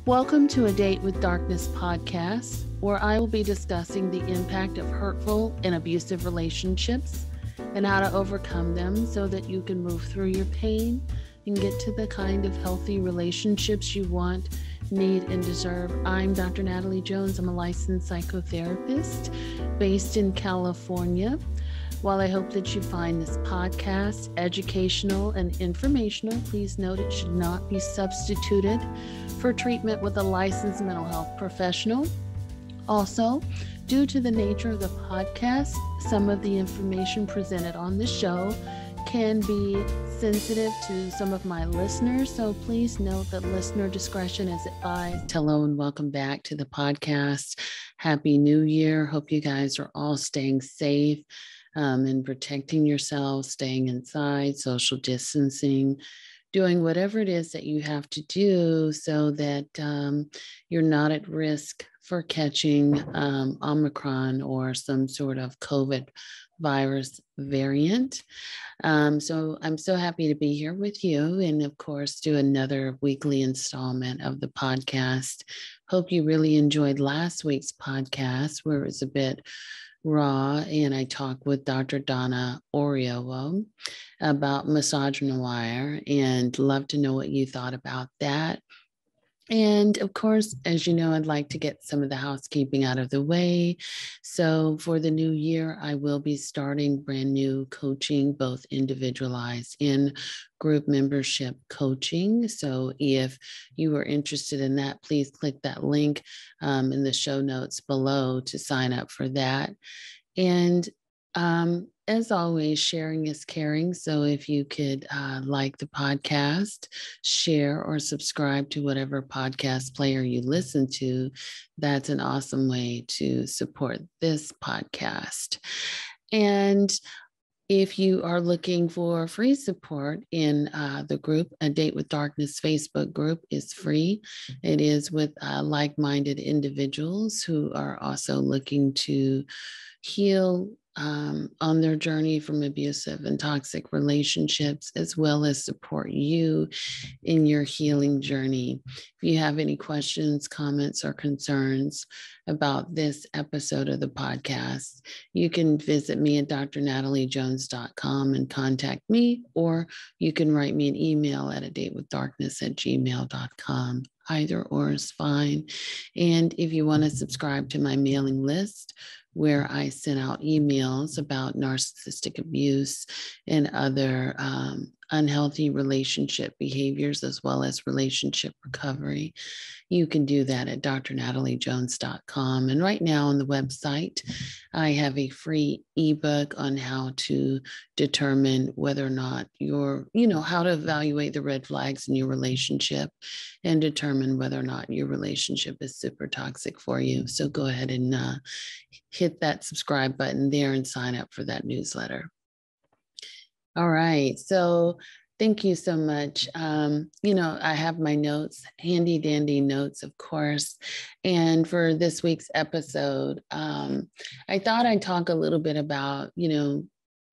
Welcome to A Date with Darkness podcast, where I will be discussing the impact of hurtful and abusive relationships and how to overcome them so that you can move through your pain and get to the kind of healthy relationships you want, need, and deserve. I'm Dr. Natalie Jones. I'm a licensed psychotherapist based in California. While I hope that you find this podcast educational and informational, please note it should not be substituted for treatment with a licensed mental health professional. Also, due to the nature of the podcast, some of the information presented on the show can be sensitive to some of my listeners, so please note that listener discretion is advised. Hello and welcome back to the podcast. Happy New Year. Hope you guys are all staying safe and protecting yourselves, staying inside, social distancing, doing whatever it is that you have to do so that you're not at risk for catching Omicron or some sort of COVID virus variant. So I'm so happy to be here with you and, of course, do another weekly installment of the podcast. Hope you really enjoyed last week's podcast where it was a bit raw, and I talked with Dr. Donna Oriowo about misogynoir, and love to know what you thought about that. And of course, as you know, I'd like to get some of the housekeeping out of the way. So for the new year, I will be starting brand new coaching, both individualized and group membership coaching. So if you are interested in that, please click that link in the show notes below to sign up for that. And as always, sharing is caring. So if you could like the podcast, share or subscribe to whatever podcast player you listen to, that's an awesome way to support this podcast. And if you are looking for free support in the group, A Date with Darkness Facebook group is free. It is with like-minded individuals who are also looking to heal on their journey from abusive and toxic relationships, as well as support you in your healing journey. If you have any questions, comments, or concerns about this episode of the podcast, you can visit me at drnataliejones.com and contact me, or you can write me an email at adatewithdarkness@gmail.com. Either or is fine. And if you want to subscribe to my mailing list, where I send out emails about narcissistic abuse and other unhealthy relationship behaviors, as well as relationship recovery, you can do that at drnataliejones.com. And right now on the website, I have a free ebook on how to determine whether or not how to evaluate the red flags in your relationship and determine whether or not your relationship is super toxic for you. So go ahead and hit that subscribe button there and sign up for that newsletter. All right. So thank you so much. I have my notes, handy dandy notes, of course. And for this week's episode, I thought I'd talk a little bit about,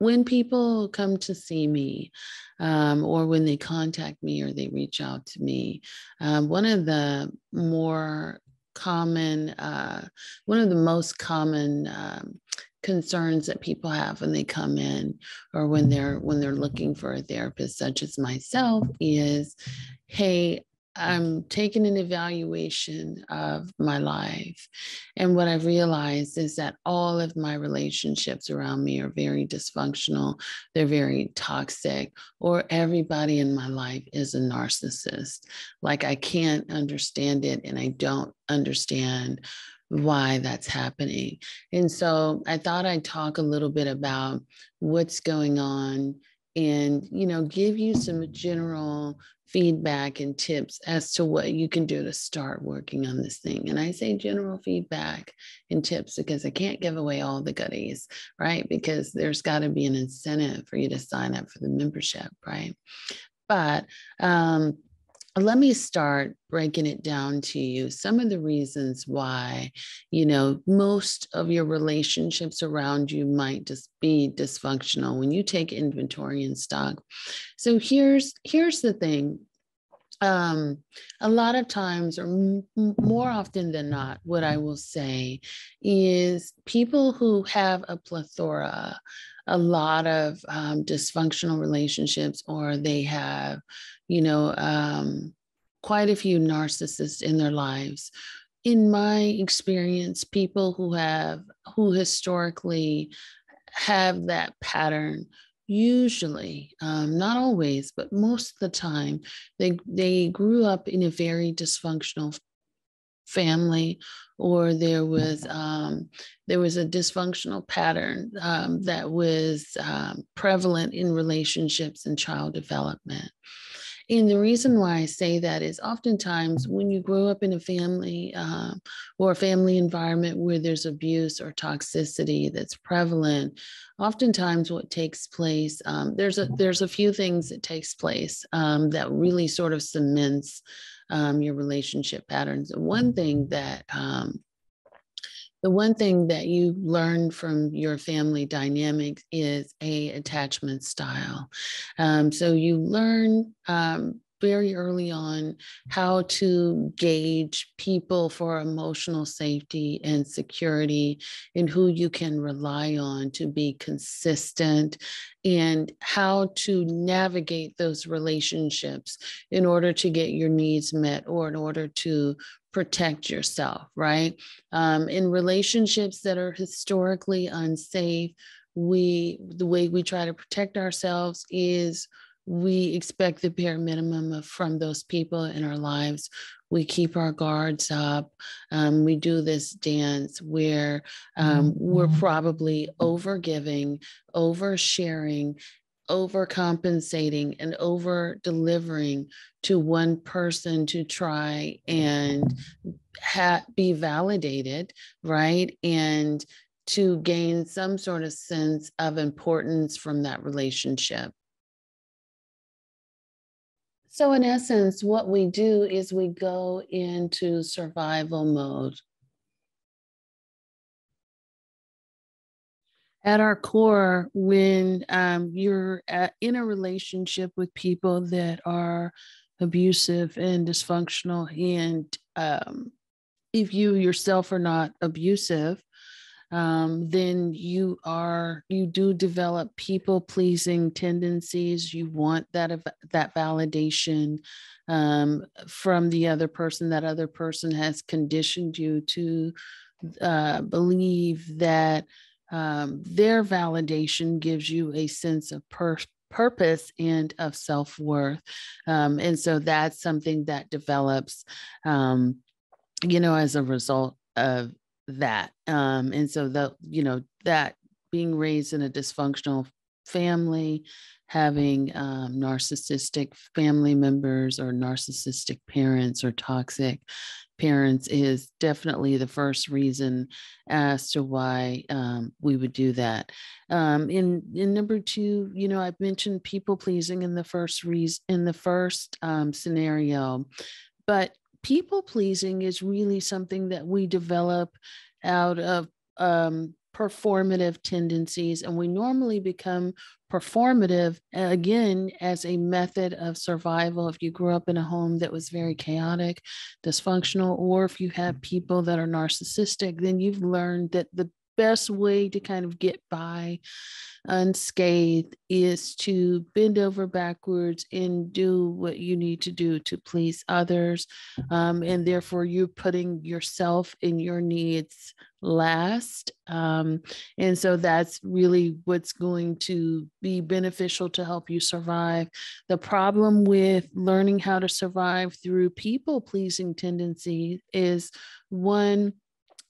when people come to see me or when they contact me or they reach out to me, one of the most common concerns that people have when they come in or when they're looking for a therapist, such as myself, is, hey, I'm taking an evaluation of my life. And what I've realized is that all of my relationships around me are very dysfunctional. They're very toxic, or everybody in my life is a narcissist. Like, I can't understand it, and I don't understand why that's happening. And so I thought I'd talk a little bit about what's going on and, give you some general feedback and tips as to what you can do to start working on this thing. And I say general feedback and tips because I can't give away all the goodies, right? Because there's got to be an incentive for you to sign up for the membership, right? But let me start breaking it down to you. Some of the reasons why, most of your relationships around you might just be dysfunctional when you take inventory and stock. So here's the thing. um, a lot of times, or more often than not, what I will say is people who have a plethora, a lot of dysfunctional relationships, or they have, you know, quite a few narcissists in their lives. In my experience, people who historically have that pattern, usually, not always, but most of the time, they grew up in a very dysfunctional family, or there was a dysfunctional pattern that was prevalent in relationships and child development. And the reason why I say that is oftentimes when you grow up in a family or a family environment where there's abuse or toxicity that's prevalent, oftentimes what takes place, there's a few things that takes place that really sort of cements your relationship patterns. The one thing that you learn from your family dynamics is a attachment style. So you learn very early on how to gauge people for emotional safety and security, and who you can rely on to be consistent, and how to navigate those relationships in order to get your needs met, or in order to protect yourself, right? In relationships that are historically unsafe, the way we try to protect ourselves is we expect the bare minimum from those people in our lives. We keep our guards up. We do this dance where we're probably overgiving, oversharing, overcompensating, and over delivering to one person to try and be validated, right? And to gain some sort of sense of importance from that relationship. So, in essence, what we do is we go into survival mode. At our core, when you're in a relationship with people that are abusive and dysfunctional, and if you yourself are not abusive, then you do develop people pleasing tendencies. You want that validation from the other person. That other person has conditioned you to believe that their validation gives you a sense of purpose and of self-worth. And so that's something that develops, as a result of that. And so that being raised in a dysfunctional family, having narcissistic family members, or narcissistic parents, or toxic parents, is definitely the first reason as to why we would do that. In number two, I've mentioned people pleasing in the first scenario, but people pleasing is really something that we develop out of performative tendencies, and we normally become performative again as a method of survival. If you grew up in a home that was very chaotic, dysfunctional, or if you have people that are narcissistic, then you've learned that the best way to kind of get by unscathed is to bend over backwards and do what you need to do to please others. And therefore, you're putting yourself and your needs last. And so that's really what's going to be beneficial to help you survive. The problem with learning how to survive through people pleasing tendency is, one,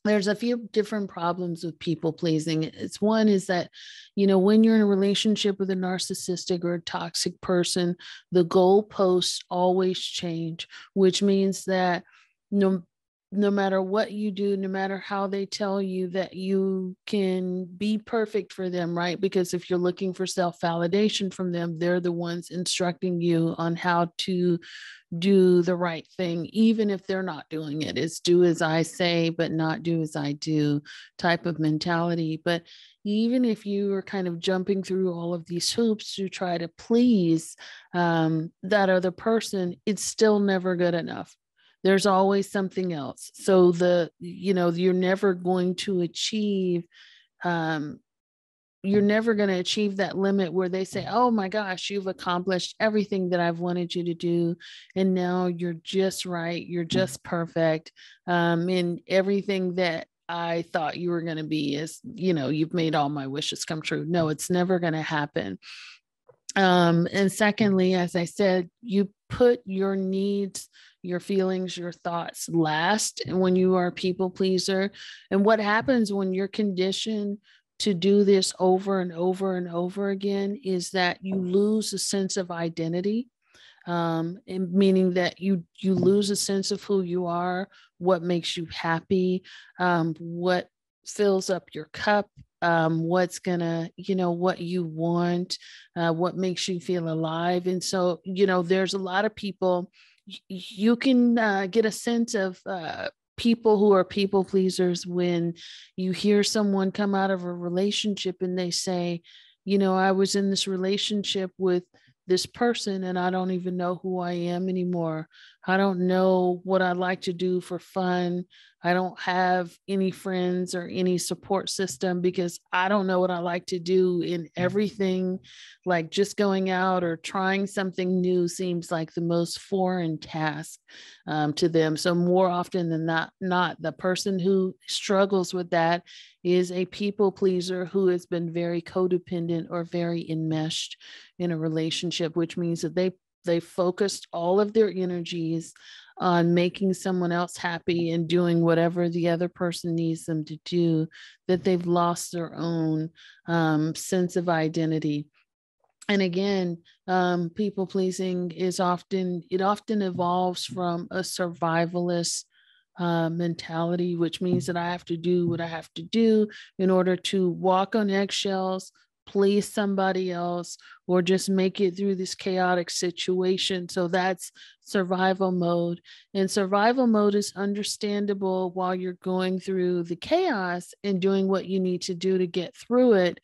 there's a few different problems with people pleasing. One is that, when you're in a relationship with a narcissistic or a toxic person, the goalposts always change, which means that no no matter what you do, no matter how they tell you that you can be perfect for them, right? Because if you're looking for self-validation from them, they're the ones instructing you on how to do the right thing, even if they're not doing it. It's do as I say, but not do as I do type of mentality. But even if you are kind of jumping through all of these hoops to try to please that other person, it's still never good enough. There's always something else. So you're never going to achieve um, you're never going to achieve that limit where they say, oh my gosh, you've accomplished everything that I've wanted you to do. And now you're just right. You're just perfect. And everything that I thought you were going to be is, you've made all my wishes come true. No, it's never going to happen. And secondly, as I said, you put your needs, your feelings, your thoughts last when you are a people pleaser. And what happens when you're conditioned to do this over and over and over again is that you lose a sense of identity, and meaning that you lose a sense of who you are, what makes you happy, what fills up your cup, what's gonna, what you want, what makes you feel alive. And so, there's a lot of people, you can get a sense of people who are people pleasers when you hear someone come out of a relationship and they say, I was in this relationship with this person and I don't even know who I am anymore. I don't know what I like to do for fun. I don't have any friends or any support system because I don't know what I like to do in everything. Like just going out or trying something new seems like the most foreign task to them. So more often than not, the person who struggles with that is a people pleaser who has been very codependent or very enmeshed in a relationship, which means that they focused all of their energies on making someone else happy and doing whatever the other person needs them to do, that they've lost their own sense of identity. And again, people pleasing often evolves from a survivalist mentality, which means that I have to do what I have to do in order to walk on eggshells, please somebody else, or just make it through this chaotic situation. So that's survival mode. And survival mode is understandable while you're going through the chaos and doing what you need to do to get through it.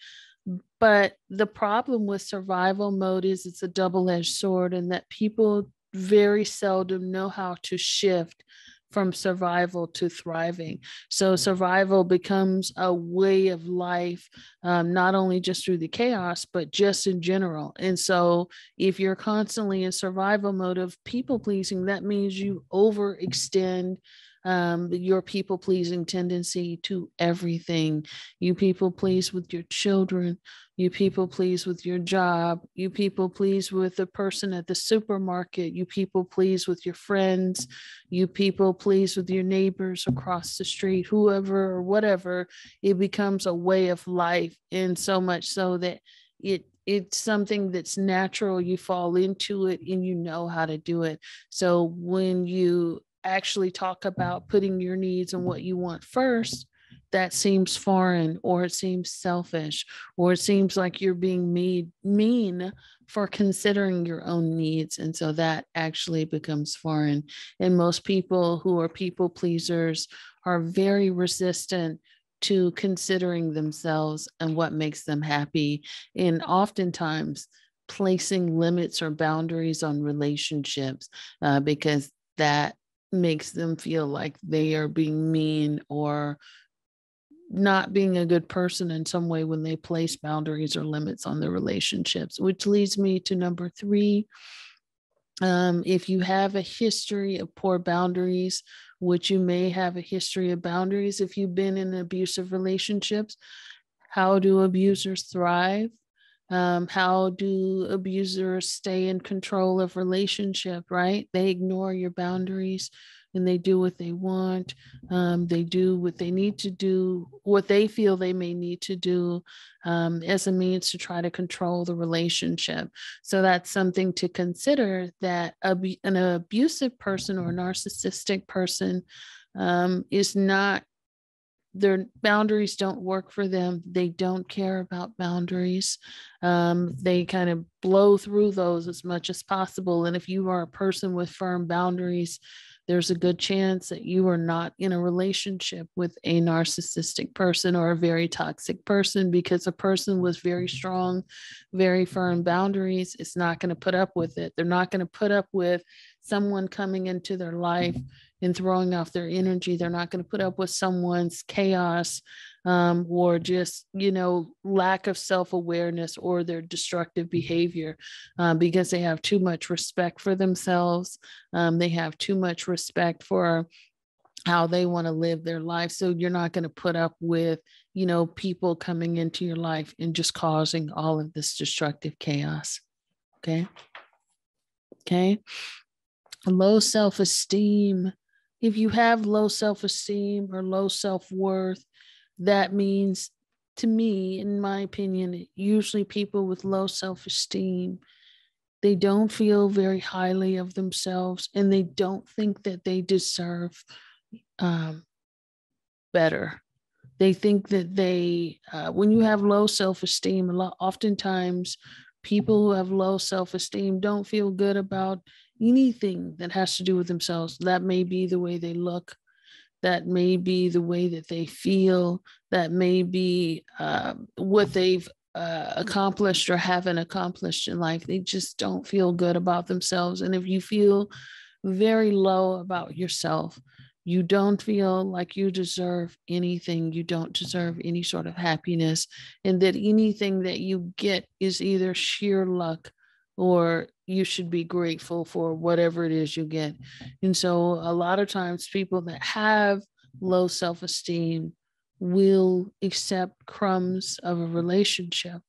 But the problem with survival mode is it's a double-edged sword, and that people very seldom know how to shift from survival to thriving. So survival becomes a way of life, not only just through the chaos, but just in general. And so if you're constantly in survival mode of people pleasing, that means you overextend your people pleasing tendency to everything. You people please with your children. You people please with your job. You people please with the person at the supermarket. You people please with your friends. You people please with your neighbors across the street, whoever or whatever. It becomes a way of life, and so much so that it's something that's natural. You fall into it and you know how to do it. So when you actually talk about putting your needs and what you want first, that seems foreign, or it seems selfish, or it seems like you're being made mean for considering your own needs. And so that actually becomes foreign. And most people who are people pleasers are very resistant to considering themselves and what makes them happy. And oftentimes placing limits or boundaries on relationships because that makes them feel like they are being mean or not being a good person in some way when they place boundaries or limits on their relationships, which leads me to number 3. If you have a history of poor boundaries, which you may have a history of boundaries if you've been in abusive relationships, how do abusers thrive? How do abusers stay in control of relationship, right? They ignore your boundaries and they do what they want. They do what they need to do, what they feel they may need to do as a means to try to control the relationship. So that's something to consider, that an abusive person or a narcissistic person is not, their boundaries don't work for them. They don't care about boundaries. They kind of blow through those as much as possible. And if you are a person with firm boundaries, there's a good chance that you are not in a relationship with a narcissistic person or a very toxic person, because a person with very strong, very firm boundaries is not going to put up with it. They're not going to put up with someone coming into their life and throwing off their energy. They're not going to put up with someone's chaos, or just, lack of self-awareness or their destructive behavior, because they have too much respect for themselves. They have too much respect for how they want to live their life. So you're not going to put up with, people coming into your life and just causing all of this destructive chaos. Okay. Okay. Low self-esteem. If you have low self-esteem or low self-worth, that means, to me, in my opinion, usually people with low self-esteem, they don't feel very highly of themselves, and they don't think that they deserve better. They think that when you have low self-esteem, oftentimes people who have low self-esteem don't feel good about anything that has to do with themselves. That may be the way they look. That may be the way that they feel. That may be what they've accomplished or haven't accomplished in life. They just don't feel good about themselves. And if you feel very low about yourself, you don't feel like you deserve anything. You don't deserve any sort of happiness, and that anything that you get is either sheer luck or you should be grateful for whatever it is you get. And so a lot of times people that have low self-esteem will accept crumbs of a relationship.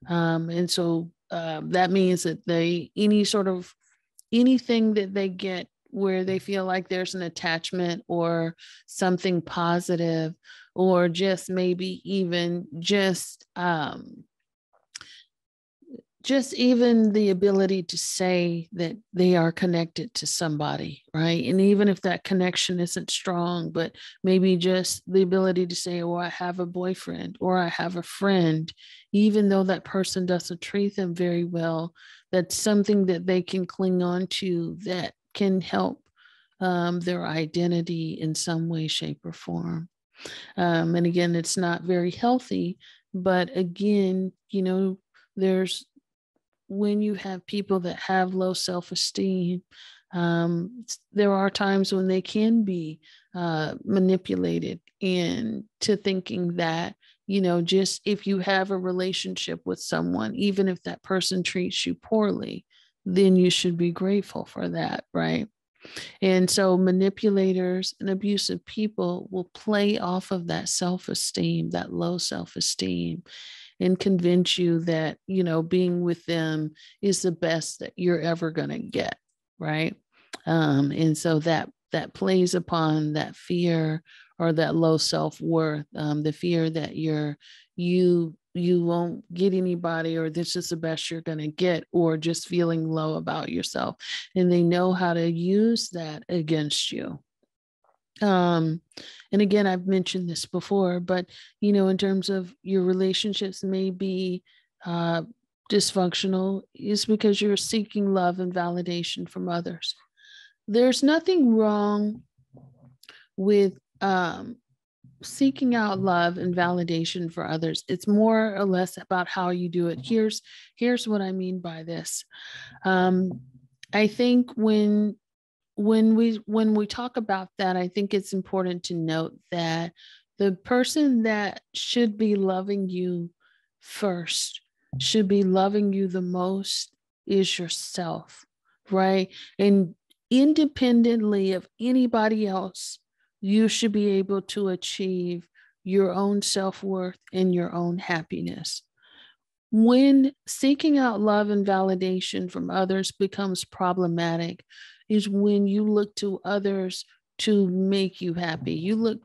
And so that means that anything that they get where they feel like there's an attachment or something positive, or just maybe even just even the ability to say that they are connected to somebody, right? And even if that connection isn't strong, but maybe just the ability to say, oh, I have a boyfriend or I have a friend, even though that person doesn't treat them very well, that's something that they can cling on to that can help their identity in some way, shape, or form. And again, it's not very healthy, but again, there's, when you have people that have low self-esteem, there are times when they can be manipulated into thinking that, just if you have a relationship with someone, even if that person treats you poorly, then you should be grateful for that, right? And so manipulators and abusive people will play off of that self-esteem, that low self-esteem, and convince you that, being with them is the best that you're ever going to get, right? And so that plays upon that fear or that low self-worth, the fear that you won't get anybody, or this is the best you're going to get, or just feeling low about yourself. And they know how to use that against you. And again, I've mentioned this before, but, in terms of your relationships may be dysfunctional, is because you're seeking love and validation from others. There's nothing wrong with seeking out love and validation for others. It's more or less about how you do it. Here's what I mean by this. I think when we talk about that, I think it's important to note that the person that should be loving you first, should be loving you the most, is yourself, right? And independently of anybody else, you should be able to achieve your own self-worth and your own happiness. When seeking out love and validation from others becomes problematic is when you look to others to make you happy. You look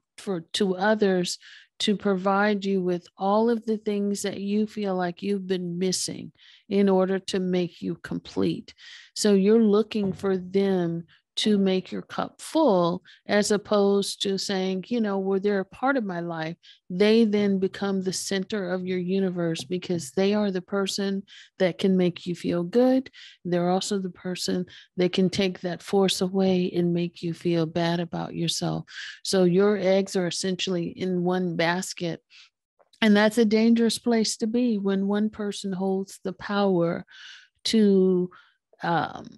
to others to provide you with all of the things that you feel like you've been missing in order to make you complete. So you're looking for them to make your cup full, as opposed to saying, well, they're a part of my life. They then become the center of your universe because they are the person that can make you feel good. They're also the person that can take that force away and make you feel bad about yourself. So your eggs are essentially in one basket. And that's a dangerous place to be when one person holds the power to um,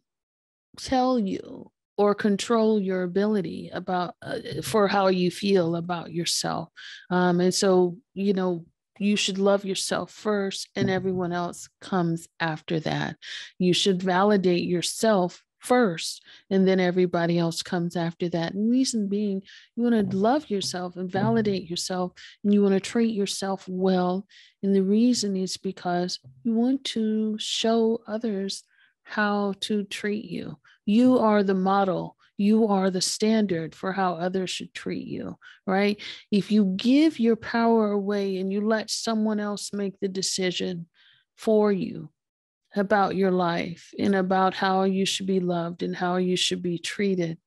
tell you or control your ability about for how you feel about yourself. And so, you should love yourself first and everyone else comes after that. You should validate yourself first and then everybody else comes after that. And reason being, you want to love yourself and validate yourself and you want to treat yourself well. And the reason is because you want to show others how to treat you. You are the model. You are the standard for how others should treat you, right? If you give your power away and you let someone else make the decision for you about your life and about how you should be loved and how you should be treated,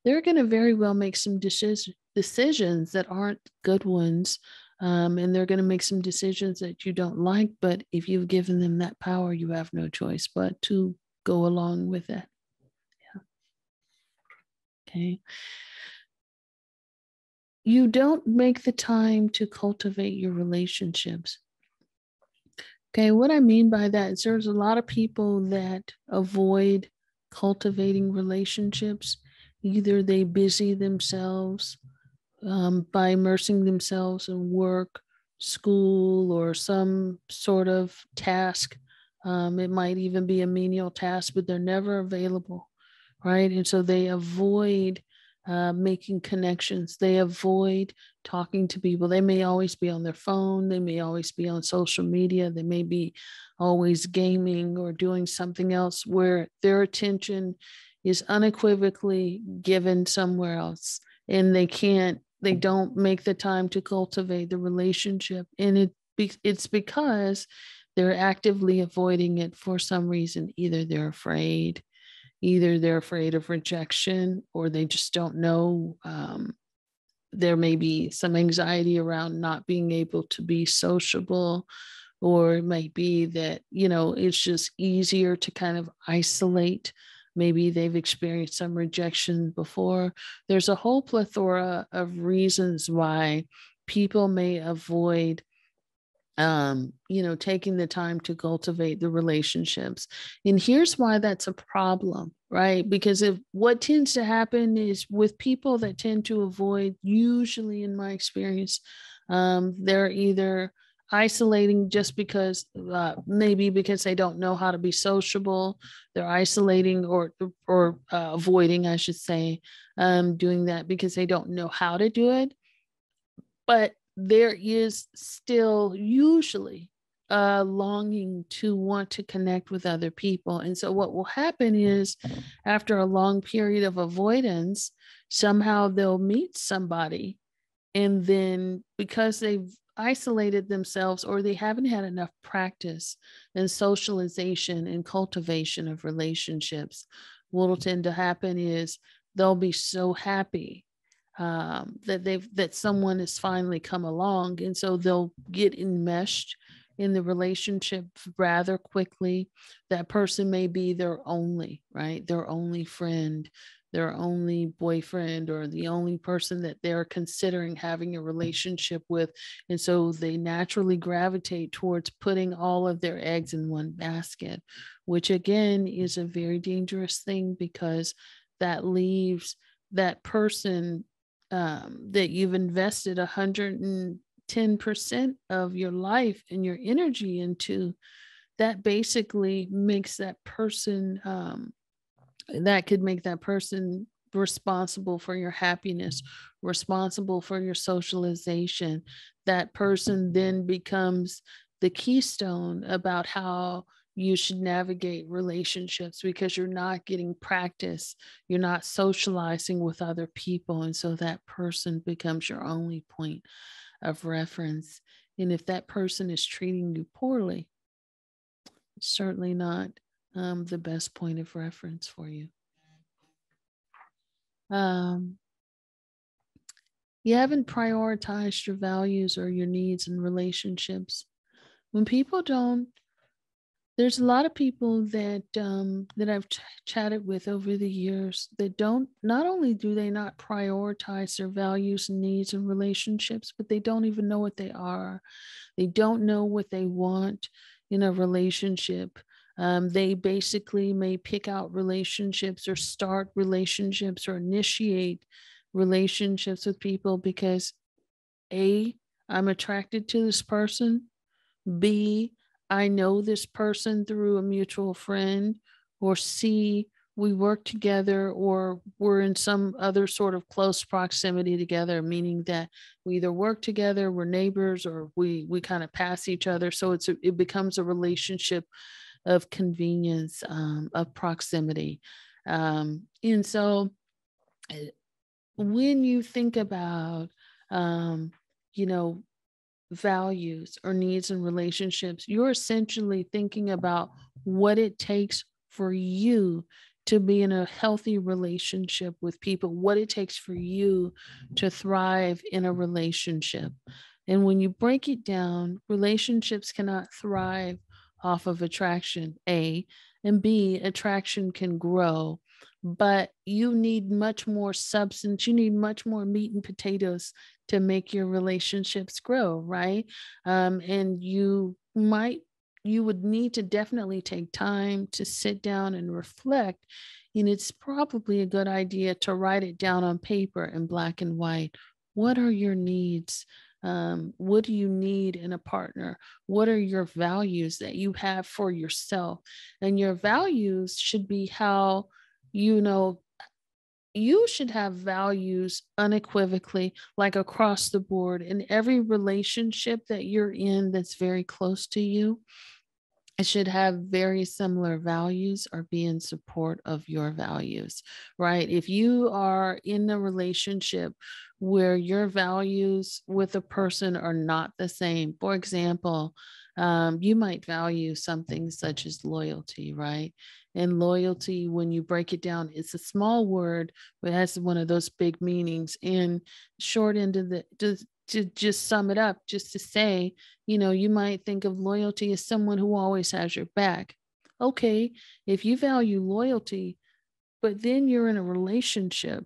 they're going to very well make some decisions that aren't good ones. And they're going to make some decisions that you don't like. But if you've given them that power, you have no choice but to go along with it. Yeah. Okay. You don't make the time to cultivate your relationships. Okay. What I mean by that is there's a lot of people that avoid cultivating relationships. Either they busy themselves by immersing themselves in work, school, or some sort of task. It might even be a menial task, but they're never available, right? And so they avoid making connections. They avoid talking to people. They may always be on their phone. They may always be on social media. They may be always gaming or doing something else where their attention is unequivocally given somewhere else. And they don't make the time to cultivate the relationship. And it's because they're actively avoiding it for some reason. Either they're afraid of rejection, or they just don't know. There may be some anxiety around not being able to be sociable, or it might be that, it's just easier to kind of isolate. Maybe they've experienced some rejection before. There's a whole plethora of reasons why people may avoid taking the time to cultivate the relationships. And here's why that's a problem, right? Because if what tends to happen is with people that tend to avoid, usually in my experience, they're either isolating just because maybe because they don't know how to be sociable. They're isolating or avoiding, I should say, doing that because they don't know how to do it. But there is still usually a longing to want to connect with other people. And so what will happen is after a long period of avoidance, somehow they'll meet somebody. And then because they've isolated themselves or they haven't had enough practice and socialization and cultivation of relationships, what will tend to happen is they'll be so happy that someone has finally come along, and so they'll get enmeshed in the relationship rather quickly. That person may be their only friend, their only boyfriend, or the only person that they're considering having a relationship with. And so they naturally gravitate towards putting all of their eggs in one basket, which again is a very dangerous thing because that leaves that person that you've invested 110% of your life and your energy into, that basically makes that person, that could make that person responsible for your happiness, responsible for your socialization. That person then becomes the keystone about how you should navigate relationships because you're not getting practice. You're not socializing with other people. And so that person becomes your only point of reference. And if that person is treating you poorly, it's certainly not the best point of reference for you. Um, you haven't prioritized your values or your needs in relationships. When people don't, there's a lot of people that I've chatted with over the years that don't. Not only do they not prioritize their values and needs in relationships, but they don't even know what they are. They don't know what they want in a relationship. They basically may pick out relationships or start relationships or initiate relationships with people because A, I'm attracted to this person. B, I know this person through a mutual friend. Or C, we work together or we're in some other sort of close proximity together, meaning that we either work together, we're neighbors, or we kind of pass each other. So it becomes a relationship of convenience, of proximity. And so eh, when you think about, um, you know, values or needs in relationships, you're essentially thinking about what it takes for you to be in a healthy relationship with people, what it takes for you to thrive in a relationship. And when you break it down, relationships cannot thrive off of attraction, A, and B, attraction can grow. But you need much more substance. You need much more meat and potatoes to make your relationships grow, right? And you would need to definitely take time to sit down and reflect. And it's probably a good idea to write it down on paper in black and white. What are your needs? What do you need in a partner? What are your values that you have for yourself? And your values should be how, you know, you should have values unequivocally, like across the board in every relationship that you're in that's very close to you. It should have very similar values or be in support of your values, right? If you are in a relationship where your values with a person are not the same, for example, you might value something such as loyalty, right? And loyalty, when you break it down, it's a small word, but it has one of those big meanings. And short end of the, to just sum it up, just to say, you might think of loyalty as someone who always has your back. Okay, if you value loyalty, but then you're in a relationship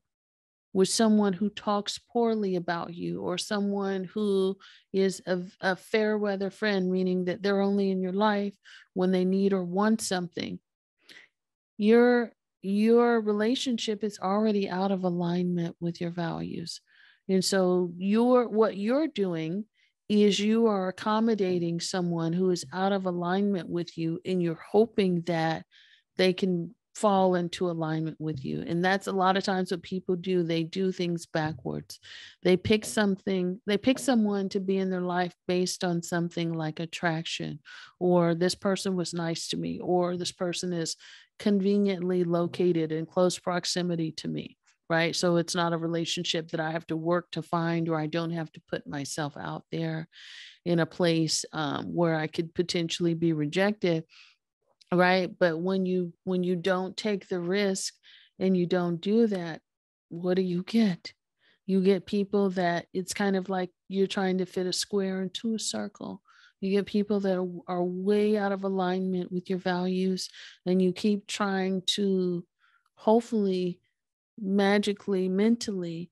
with someone who talks poorly about you or someone who is a fair weather friend, meaning that they're only in your life when they need or want something, your your relationship is already out of alignment with your values. And so what you're doing is you are accommodating someone who is out of alignment with you, and you're hoping that they can fall into alignment with you. And that's a lot of times what people do. They do things backwards. They pick someone to be in their life based on something like attraction, or this person was nice to me, or this person is conveniently located in close proximity to me, right? So it's not a relationship that I have to work to find, or I don't have to put myself out there in a place where I could potentially be rejected, right? But when you don't take the risk and you don't do that, what do you get? You get people that it's kind of like you're trying to fit a square into a circle. You get people that are way out of alignment with your values, and you keep trying to hopefully magically, mentally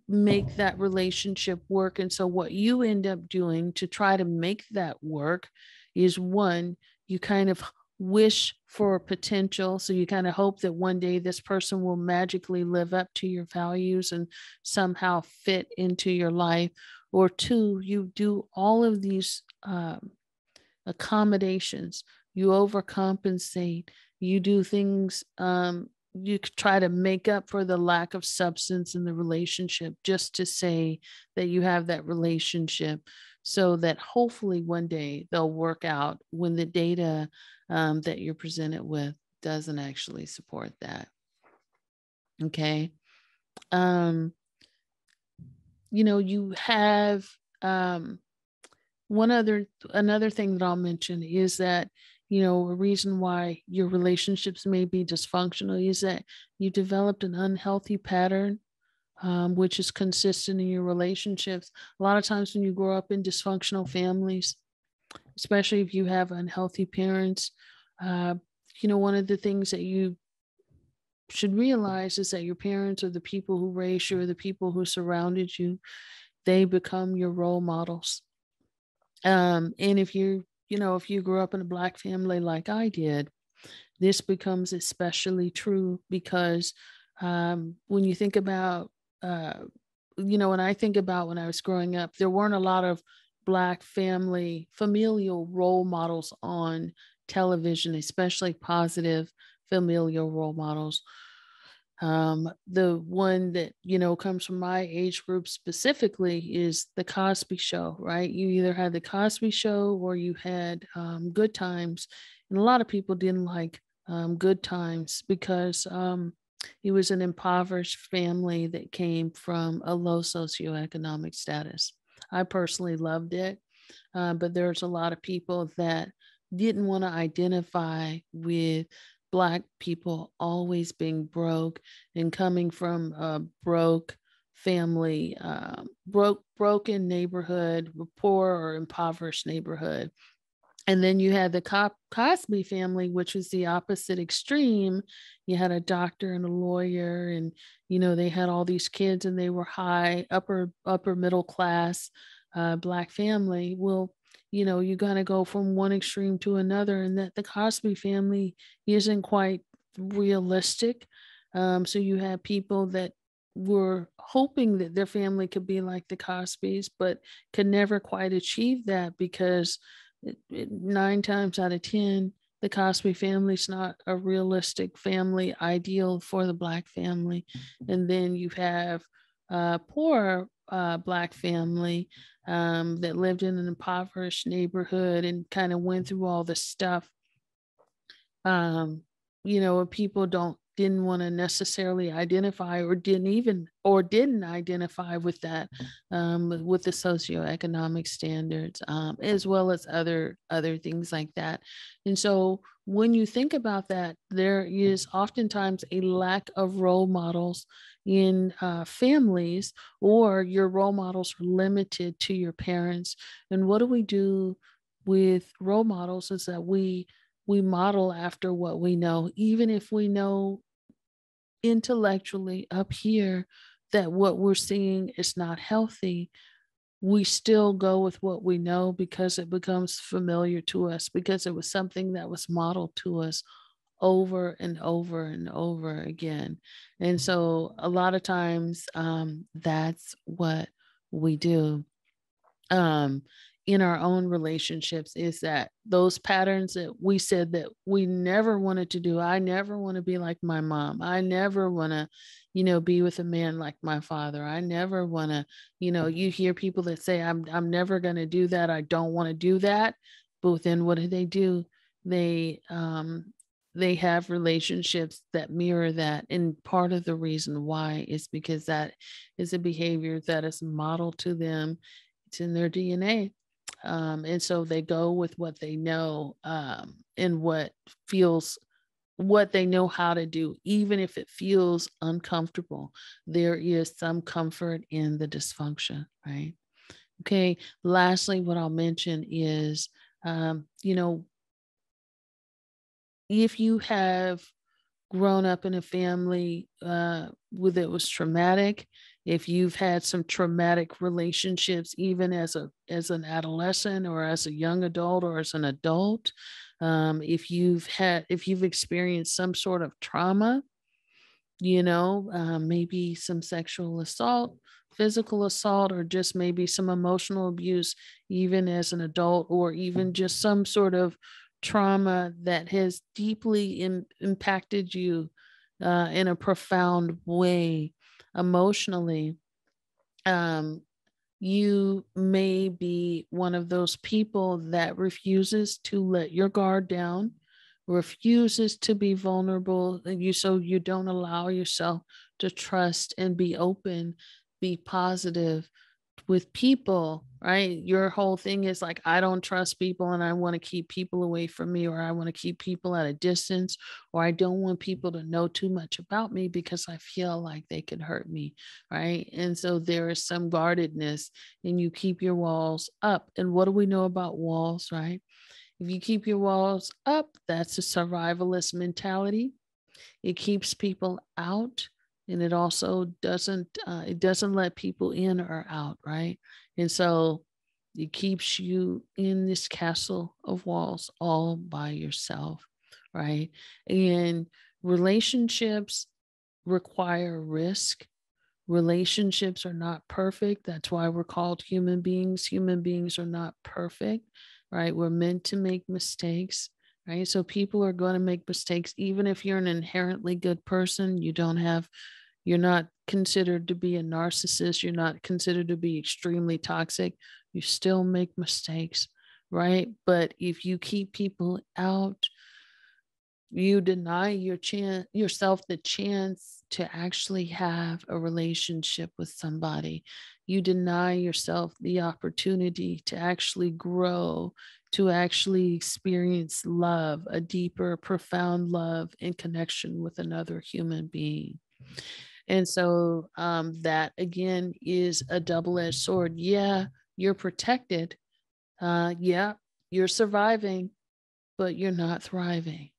make that relationship work. And so, what you end up doing to try to make that work is one, you kind of wish for potential. So, you kind of hope that one day this person will magically live up to your values and somehow fit into your life. Or two, you do all of these accommodations, you overcompensate, you do things, you try to make up for the lack of substance in the relationship just to say that you have that relationship, so that hopefully one day they'll work out when the data that you're presented with doesn't actually support that. Okay. Um, you have one other another thing that I'll mention is that a reason why your relationships may be dysfunctional is that you developed an unhealthy pattern, which is consistent in your relationships. A lot of times when you grow up in dysfunctional families, especially if you have unhealthy parents, uh, one of the things that you should realize is that your parents or the people who raised you or the people who surrounded you, they become your role models. And if you grew up in a Black family like I did, this becomes especially true because when you think about, uh, when I think about when I was growing up, there weren't a lot of Black familial role models on television, especially positive familial role models. The one that, comes from my age group specifically is the Cosby Show, right? You either had the Cosby Show or you had Good Times. And a lot of people didn't like Good Times because it was an impoverished family that came from a low socioeconomic status. I personally loved it, but there's a lot of people that didn't want to identify with Black people always being broke and coming from a broke family, broken neighborhood, poor or impoverished neighborhood. And then you had the Cosby family, which was the opposite extreme. You had a doctor and a lawyer, and they had all these kids, and they were high, upper middle class, Black family. Well, you got to go from one extreme to another, and that the Cosby family isn't quite realistic. So you have people that were hoping that their family could be like the Cosbys, but could never quite achieve that because 9 times out of 10, the Cosby family is not a realistic family ideal for the Black family. And then you have a poor Black family that lived in an impoverished neighborhood and kind of went through all the stuff. People didn't want to necessarily identify or didn't identify with that, with the socioeconomic standards, as well as other things like that. And so when you think about that, there is oftentimes a lack of role models in families, or your role models are limited to your parents. And what do we do with role models is that we model after what we know, even if we know intellectually up here that what we're seeing is not healthy. We still go with what we know because it becomes familiar to us, because it was something that was modeled to us over and over and over again. And so a lot of times that's what we do. um, in our own relationships, is that those patterns that we said that we never wanted to do. I never want to be like my mom. I never want to, be with a man like my father. I never want to, you hear people that say, I'm never going to do that. I don't want to do that. But then what do? They have relationships that mirror that. And part of the reason why is because that is a behavior that is modeled to them. It's in their DNA. And so they go with what they know, and what they know how to do, even if it feels uncomfortable. There is some comfort in the dysfunction, right? Okay. Lastly, what I'll mention is, if you have grown up in a family that was traumatic, if you've had some traumatic relationships, even as an adolescent or as a young adult or as an adult, if you've experienced some sort of trauma, maybe some sexual assault, physical assault, or just maybe some emotional abuse, even as an adult, or even just some sort of trauma that has deeply impacted you in a profound way emotionally. um, you may be one of those people that refuses to let your guard down, refuses to be vulnerable, and so you don't allow yourself to trust and be open, be positive, with people, right? Your whole thing is like, I don't trust people and I want to keep people away from me, or I want to keep people at a distance, or I don't want people to know too much about me because I feel like they could hurt me, right? And so there is some guardedness and you keep your walls up. And what do we know about walls, right? If you keep your walls up, that's a survivalist mentality. It keeps people out, and it also doesn't let people in or out, right? And so it keeps you in this castle of walls all by yourself, right? And relationships require risk. Relationships are not perfect. That's why we're called human beings. Human beings are not perfect, right? We're meant to make mistakes, right? So people are going to make mistakes. Even if you're an inherently good person, you're not considered to be a narcissist, you're not considered to be extremely toxic, you still make mistakes, right? But if you keep people out, you deny yourself the chance to actually have a relationship with somebody. You deny yourself the opportunity to actually grow, to actually experience love, a deeper, profound love and connection with another human being. And so that again is a double-edged sword. Yeah, you're protected. Yeah, you're surviving, but you're not thriving.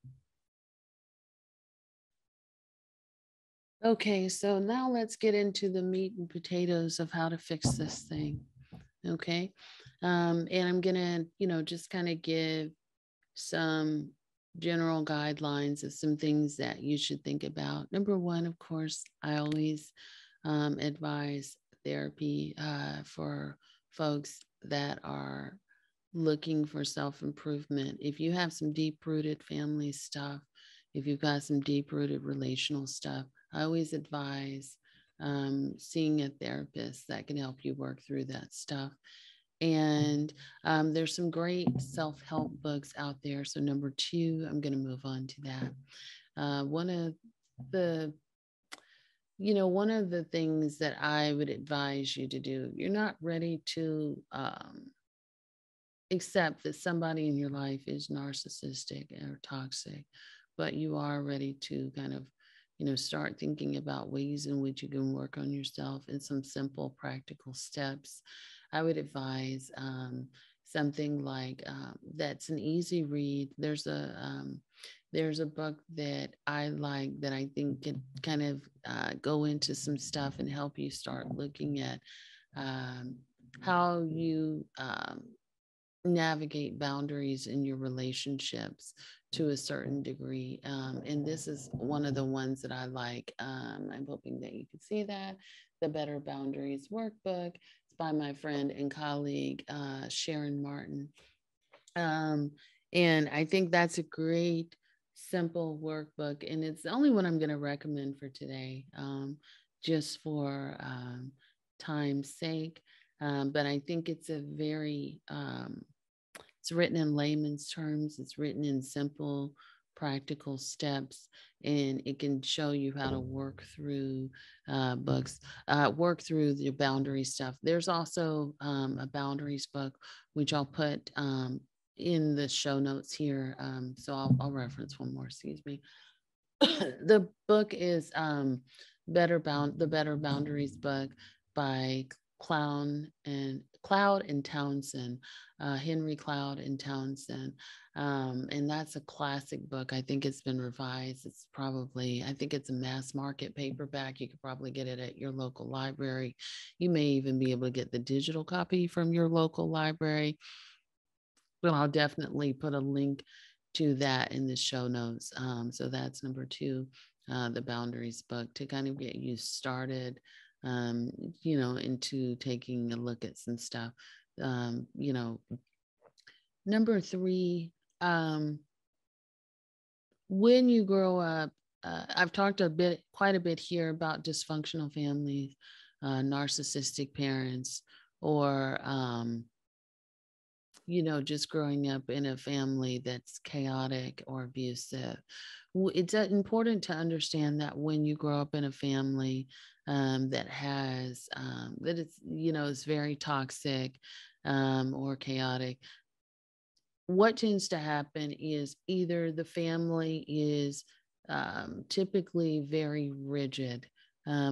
Okay, so now let's get into the meat and potatoes of how to fix this thing. Okay. And I'm gonna, just kind of give some general guidelines of some things that you should think about. Number one, of course, I always advise therapy for folks that are looking for self improvement. If you have some deep rooted family stuff, if you've got some deep rooted relational stuff, I always advise seeing a therapist that can help you work through that stuff. And there's some great self-help books out there. So number two, I'm going to move on to that. One of the one of the things that I would advise you to do, you're not ready to accept that somebody in your life is narcissistic or toxic, but you are ready to kind of, start thinking about ways in which you can work on yourself and some simple practical steps. I would advise something like that's an easy read. There's a book that I like that I think can kind of go into some stuff and help you start looking at how you navigate boundaries in your relationships to a certain degree. And this is one of the ones that I like. I'm hoping that you can see that. The Better Boundaries Workbook. It's by my friend and colleague, Sharon Martin. And I think that's a great, simple workbook. And it's the only one I'm going to recommend for today, just for time's sake. But I think it's a very, it's written in layman's terms. It's written in simple, practical steps, and it can show you how to work through work through the boundary stuff. There's also a boundaries book, which I'll put in the show notes here. So I'll reference one more, excuse me. The book is the Better Boundaries book by Cloud and Townsend, Henry Cloud and Townsend. And that's a classic book. I think it's been revised. I think it's a mass market paperback. You could probably get it at your local library. You may even be able to get the digital copy from your local library. But I'll definitely put a link to that in the show notes. So that's number two, the Boundaries book, to kind of get you started, into taking a look at some stuff. Number three, when you grow up, I've talked quite a bit here about dysfunctional families, narcissistic parents, or just growing up in a family that's chaotic or abusive. It's important to understand that when you grow up in a family that has, that it's, is very toxic or chaotic, what tends to happen is either the family is typically very rigid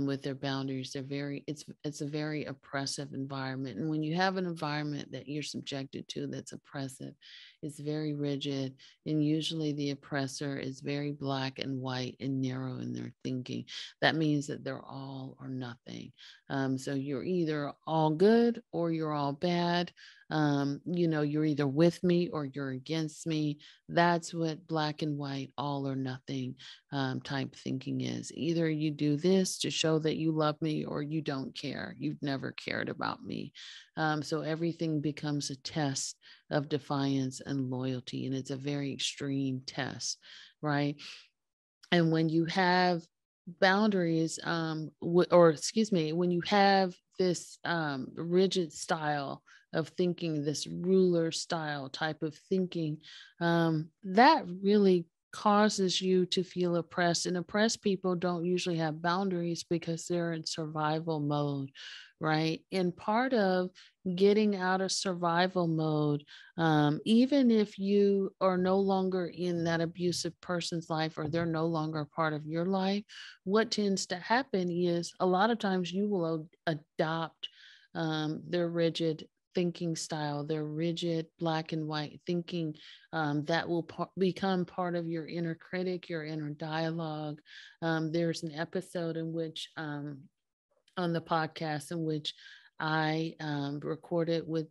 with their boundaries. It's a very oppressive environment, and when you have an environment that you're subjected to that's oppressive, it's very rigid, and usually the oppressor is very black and white and narrow in their thinking. That means that they're all or nothing. So you're either all good or you're all bad. You're either with me or you're against me. That's what black and white, all or nothing type thinking is. Either you do this to show that you love me or you don't care. You've never cared about me. So everything becomes a test of defiance and loyalty, and it's a very extreme test, right? And when you have boundaries, or excuse me, when you have this rigid style of thinking, this ruler style type of thinking, that really causes you to feel oppressed. And oppressed people don't usually have boundaries because they're in survival mode, right? And part of getting out of survival mode, even if you are no longer in that abusive person's life or they're no longer a part of your life, what tends to happen is a lot of times you will adopt their rigid thinking style, their rigid black and white thinking, that will become part of your inner critic, your inner dialogue. There's an episode in which on the podcast in which I recorded with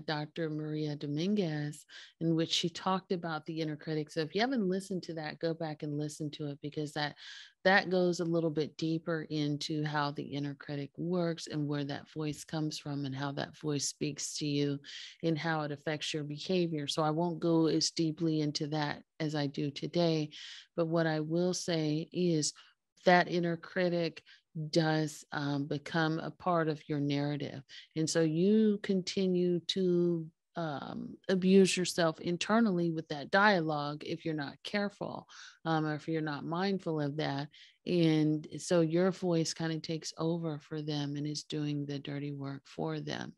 Dr. Maria Dominguez, in which she talked about the inner critic. So if you haven't listened to that, go back and listen to it, because that goes a little bit deeper into how the inner critic works and where that voice comes from and how that voice speaks to you and how it affects your behavior. So I won't go as deeply into that as I do today, but what I will say is that inner critic does become a part of your narrative. And so you continue to abuse yourself internally with that dialogue if you're not careful, or if you're not mindful of that. And so your voice kind of takes over for them and is doing the dirty work for them.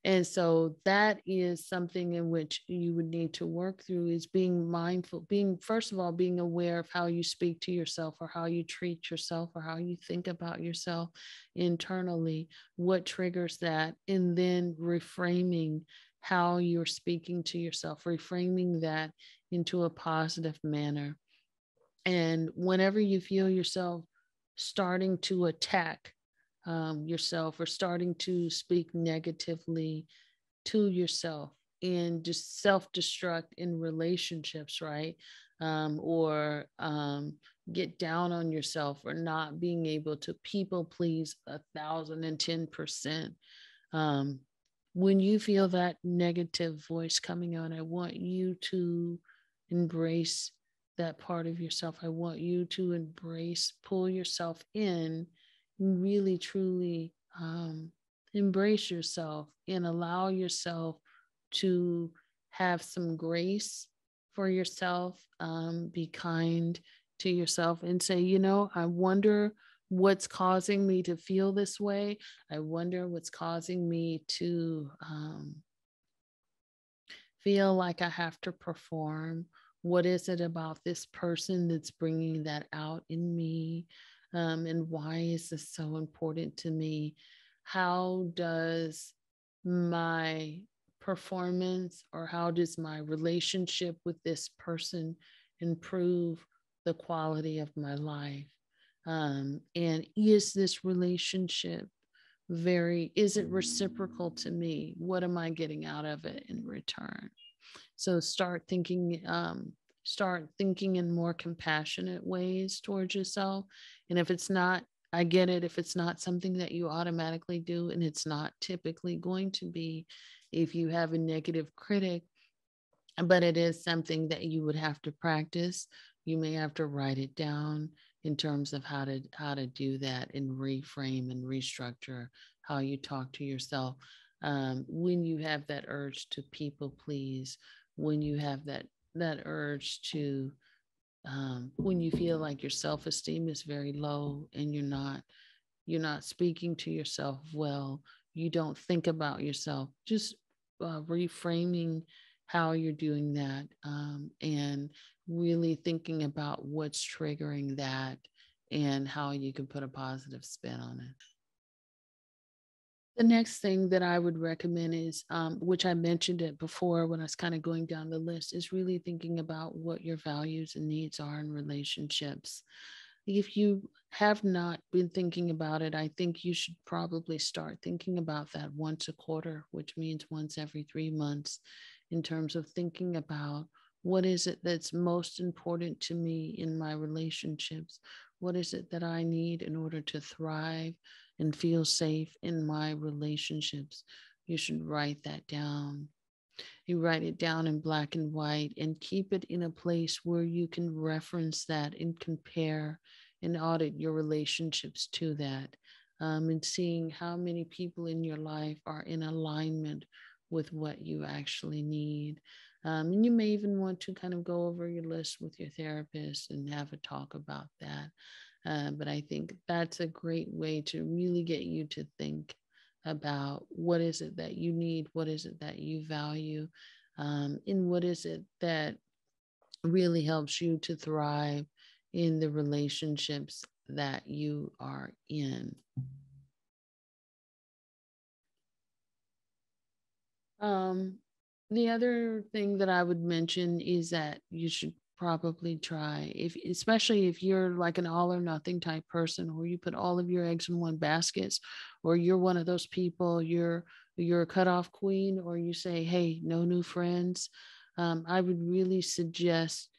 And so that is something in which you would need to work through, is being mindful, being, first of all, being aware of how you speak to yourself or how you treat yourself or how you think about yourself internally, what triggers that, and then reframing how you're speaking to yourself, reframing that into a positive manner. And whenever you feel yourself starting to attack yourself or starting to speak negatively to yourself and just self destruct in relationships, right? Or get down on yourself or not being able to people please 1,010%. Um, when you feel that negative voice coming on, I want you to embrace that part of yourself. I want you to embrace, pull yourself in, and really truly embrace yourself and allow yourself to have some grace for yourself. Be kind to yourself and say, I wonder what's causing me to feel this way. I wonder what's causing me to feel like I have to perform. What is it about this person that's bringing that out in me? And why is this so important to me? How does my performance or how does my relationship with this person improve the quality of my life? And is this relationship is it reciprocal to me? What am I getting out of it in return? So start thinking in more compassionate ways towards yourself. And if it's not, I get it, if it's not something that you automatically do, and it's not typically going to be if you have a negative critic, but it is something that you would have to practice. You may have to write it down in terms of how to do that and reframe and restructure how you talk to yourself. when you have that urge to people please, when you have that urge to when you feel like your self-esteem is very low and you're not speaking to yourself well, you don't think about yourself, just reframing how you're doing that, and really thinking about what's triggering that and how you can put a positive spin on it. The next thing that I would recommend is, which I mentioned it before when I was kind of going down the list, is really thinking about what your values and needs are in relationships. If you have not been thinking about it, I think you should probably start thinking about that once a quarter, which means once every 3 months, in terms of thinking about what is it that's most important to me in my relationships? What is it that I need in order to thrive and feel safe in my relationships? You should write that down. You write it down in black and white and keep it in a place where you can reference that and compare and audit your relationships to that, and seeing how many people in your life are in alignment with what you actually need. And you may even want to kind of go over your list with your therapist and have a talk about that. But I think that's a great way to really get you to think about what is it that you need, what is it that you value, and what is it that really helps you to thrive in the relationships that you are in. Um, the other thing that I would mention is that you should probably try, if especially if you're like an all or nothing type person, or you put all of your eggs in one basket, or you're one of those people, you're a cutoff queen, or you say, hey, no new friends. I would really suggest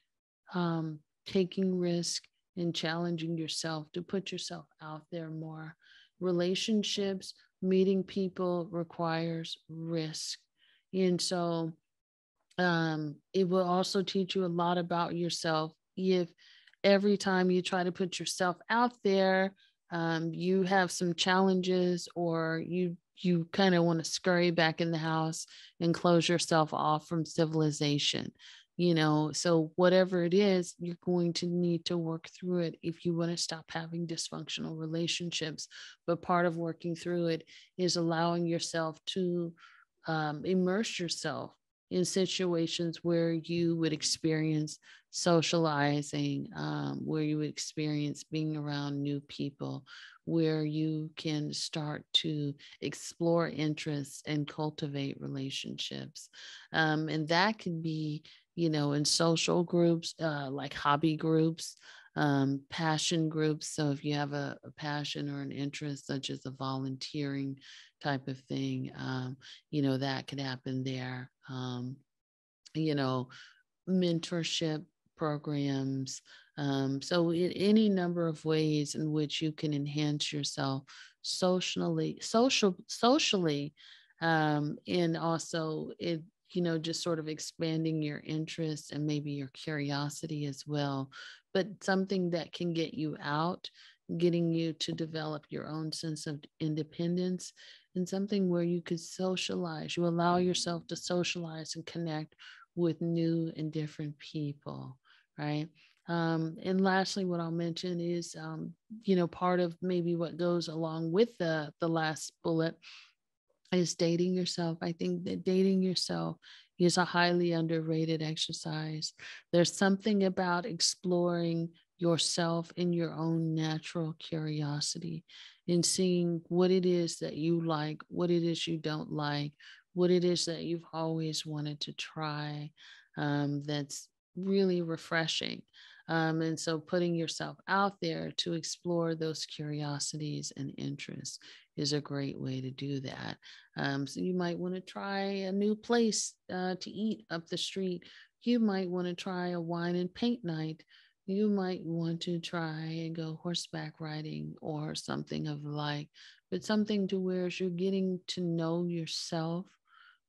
taking risk and challenging yourself to put yourself out there more. Relationships, meeting people requires risk. And so it will also teach you a lot about yourself if every time you try to put yourself out there, you have some challenges, or you kind of want to scurry back in the house and close yourself off from civilization. So whatever it is, you're going to need to work through it if you want to stop having dysfunctional relationships. But part of working through it is allowing yourself to immerse yourself in situations where you would experience socializing, where you would experience being around new people, where you can start to explore interests and cultivate relationships. And that can be, in social groups, like hobby groups, passion groups. So if you have a passion or an interest, such as a volunteering type of thing, that could happen there. You know, mentorship programs. So in any number of ways in which you can enhance yourself socially, and also it, just sort of expanding your interest and maybe your curiosity as well, but something that can get you out, getting you to develop your own sense of independence, and something where you could socialize. You allow yourself to socialize and connect with new and different people, right? And lastly, what I'll mention is, part of maybe what goes along with the last bullet is dating yourself. I think that dating yourself is a highly underrated exercise. There's something about exploring yourself in your own natural curiosity and seeing what it is that you like, what it is you don't like, what it is that you've always wanted to try. That's really refreshing. And so putting yourself out there to explore those curiosities and interests is a great way to do that. So you might want to try a new place to eat up the street. You might want to try a wine and paint night. You might want to try and go horseback riding or something of the like, but something to where you're getting to know yourself,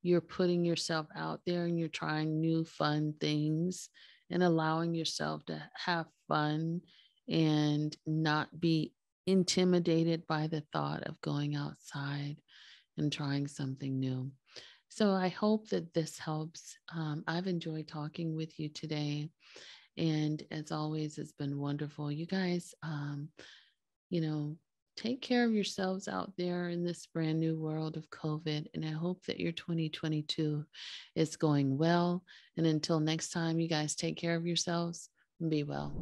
you're putting yourself out there, and you're trying new fun things and allowing yourself to have fun and not be intimidated by the thought of going outside. and trying something new. So I hope that this helps. I've enjoyed talking with you today. And as always, it's been wonderful. You guys, you know, take care of yourselves out there in this brand new world of COVID. And I hope that your 2022 is going well. And until next time, you guys take care of yourselves and be well.